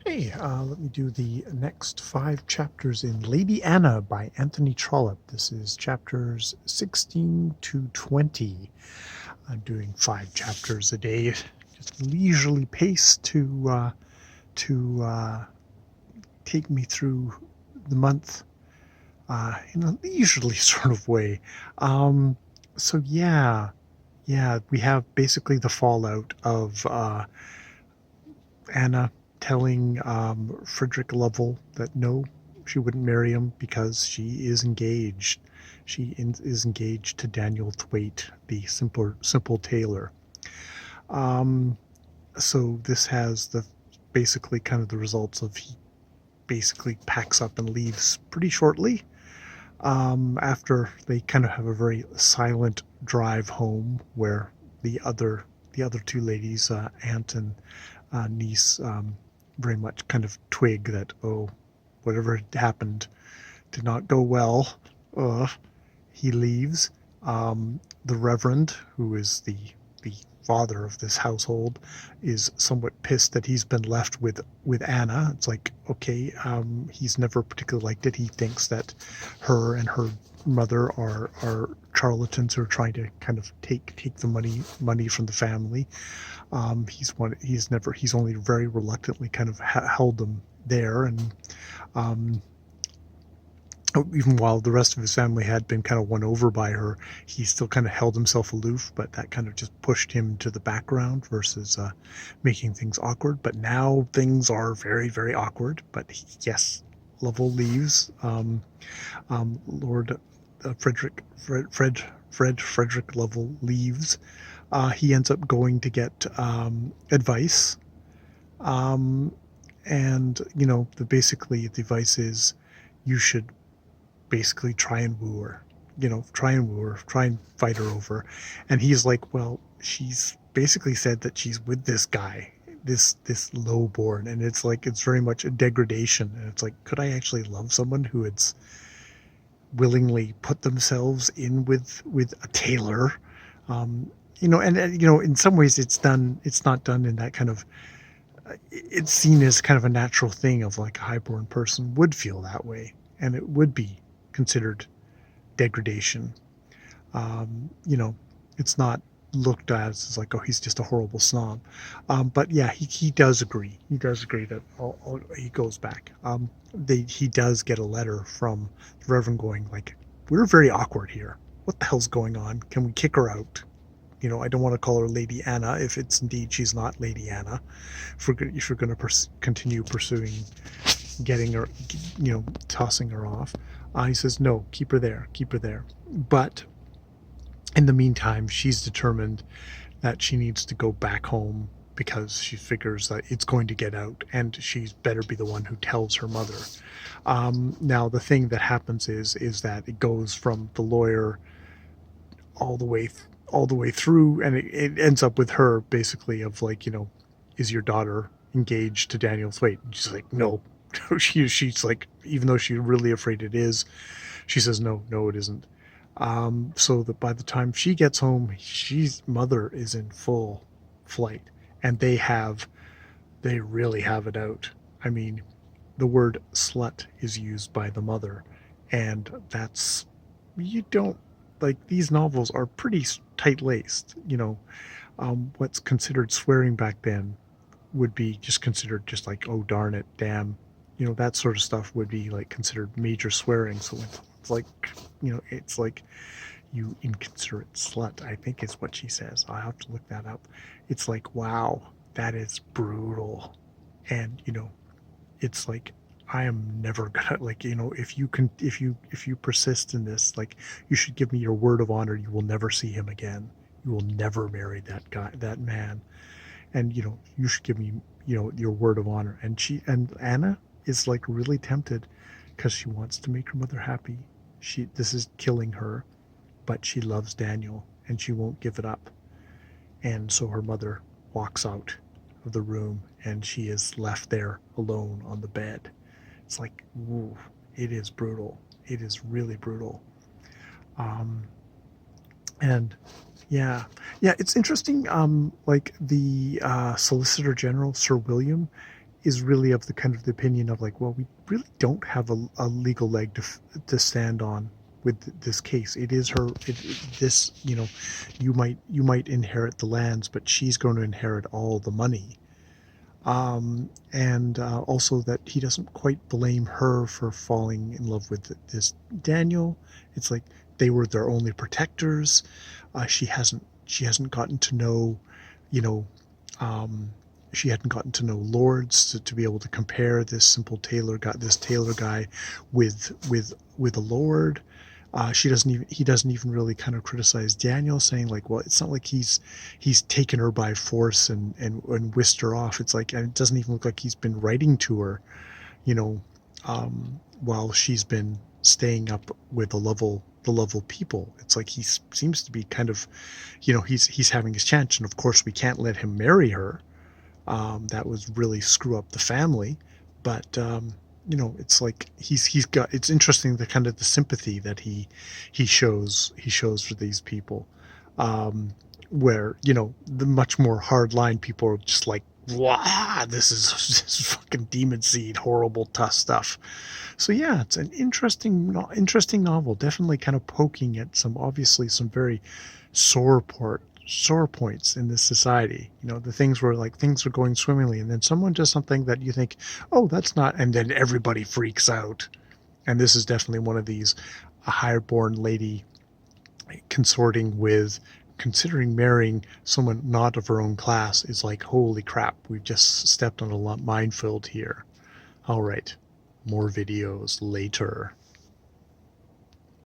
Okay, let me do the next 5 chapters in Lady Anna by Anthony Trollope. This is chapters 16 to 20. I'm doing 5 chapters a day, just leisurely pace to take me through the month in a leisurely sort of way. So yeah, we have basically the fallout of Anna telling Frederick Lovell that no, she wouldn't marry him because she is engaged. Is engaged to Daniel Thwaite, the simple tailor. So this has the basically kind of the results of he basically packs up and leaves pretty shortly after they kind of have a very silent drive home where the other two ladies, aunt and niece, very much kind of twig that, oh, whatever had happened did not go well. He leaves. The Reverend, who is the father of this household, is somewhat pissed that he's been left with Anna. It's like, okay, he's never particularly liked it. He thinks that her and her mother are charlatans who are trying to kind of take the money from the family. He's only very reluctantly kind of held them there, and even while the rest of his family had been kind of won over by her, he still kind of held himself aloof, but that kind of just pushed him to the background versus making things awkward. But now things are very, very awkward. But yes, Lovell leaves. Lord Frederick Lovell leaves. He ends up going to get advice. And, basically the advice is you should basically try and woo her, try and fight her over. And he's like, well, she's basically said that she's with this guy, this lowborn, and it's like, it's very much a degradation. And it's like, could I actually love someone who had willingly put themselves in with a tailor? In some ways it's not done in that kind of, it's seen as kind of a natural thing of like a highborn person would feel that way, and it would be considered degradation. It's not looked at as like, oh, he's just a horrible snob. But yeah, he does agree. He does agree that he goes back. He does get a letter from the Reverend going like, we're very awkward here. What the hell's going on? Can we kick her out? I don't want to call her Lady Anna if it's indeed she's not Lady Anna. If you're going to continue pursuing getting her, tossing her off. He says, no, keep her there. But in the meantime, she's determined that she needs to go back home because she figures that it's going to get out, and she's better be the one who tells her mother. Now, the thing that happens is that it goes from the lawyer all the way through, and it ends up with her basically of like, is your daughter engaged to Daniel Thwaite? And she's like, no. She's like, even though she's really afraid it is, she says, no, it isn't. So that by the time she gets home, she's mother is in full flight, and they really have it out. I mean, the word slut is used by the mother, and that's, you don't, like, these novels are pretty tight-laced. What's considered swearing back then would be just considered just like, oh, darn it, damn, that sort of stuff would be like considered major swearing. So it's like, it's like, you inconsiderate slut, I think is what she says. I'll have to look that up. It's like, wow, that is brutal. And it's like, I am never gonna, like, if you persist in this, like, you should give me your word of honor you will never see him again. You will never marry that man. And you should give me your word of honor. And Anna is like really tempted because she wants to make her mother happy. This is killing her, but she loves Daniel and she won't give it up. And so her mother walks out of the room and she is left there alone on the bed. It's like, woo, it is brutal. It is really brutal. And yeah, it's interesting. Like the Solicitor General, Sir William, is really of the kind of the opinion of like, well, we really don't have a legal leg to stand on with this case. It is her. This, you know, you might inherit the lands, but she's going to inherit all the money. And also that he doesn't quite blame her for falling in love with this Daniel. It's like they were their only protectors. She hasn't gotten to know, you know, um, she hadn't gotten to know lords to be able to compare this simple tailor guy with a lord. He doesn't even really kind of criticize Daniel, saying like, well, it's not like he's taken her by force and whisked her off. It's like, and it doesn't even look like he's been writing to her, you know, while she's been staying up with the level people. It's like he seems to be kind of, you know, he's having his chance, and of course we can't let him marry her. That would really screw up the family. But you know, it's like he's got. It's interesting the kind of the sympathy that he shows for these people, where you know the much more hardline people are just like, wow, this is this is fucking demon seed, horrible, tough stuff. So yeah, it's an interesting novel. Definitely kind of poking at some very sore points in this society. You know, the things where like things are going swimmingly, and then someone does something that you think, oh, that's not, and then everybody freaks out. And this is definitely one of these. A higher-born lady considering marrying someone not of her own class is like, holy crap, we've just stepped on a minefield here. All right, more videos later.